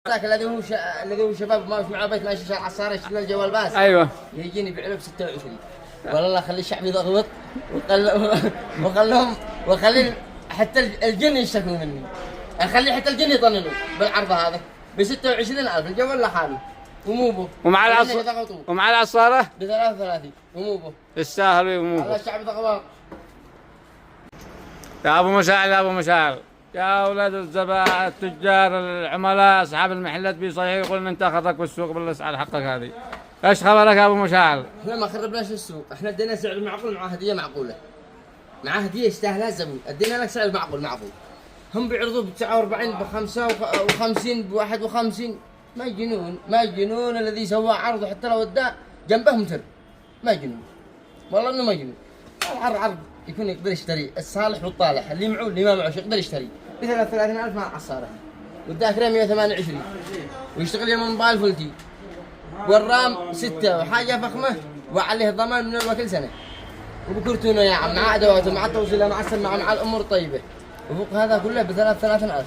ذاك الذي هو شباب ما مع بيت ماشي شارع عصارة يشتري الجوال باس. ايوه. يجيني بعلب 26. والله خلي الشعب يضغط وخلي حتى الجن يشتكوا مني. اخلي حتى الجن يطننوا بالعرض هذا ب 26,000 الجوال لحاله ومو به. ومع العصارة ب 33 ومو به. يستاهل ومو به. الله الشعب ضغط. يا ابو مشاعر يا ابو مشاعر، يا اولاد الزبائن التجار العملاء اصحاب المحلات بيصيحوا يقولون انت اخذك بالسوق بالاسعار حقك هذه. ايش خبرك يا ابو مشاعر؟ احنا ما خربناش السوق، احنا ادينا سعر معقول مع هديه معقوله. مع هديه يستاهلها الزبون، ادينا لك سعر معقول. هم بيعرضوا ب 49 ب 55 ب 51. ما يجنون الذي سوى عرض حتى لو اداه جنبهم تر. ما يجنون. والله انه ما يجنون. العرض يكون يقدر يشتري الصالح والطالح، اللي معه اللي ما معه يقدر يشتري ب 33,000 مع عصاره. واداه كريم 128 ويشتغل يوم موبايل فولتي. والرام 6 وحاجه فخمه وعليه ضمان من كل سنه. وبكرتونه يا عم مع ادواته مع التوصيله مع السماعه مع الامور طيبه. وفوق هذا كله ب 33,000.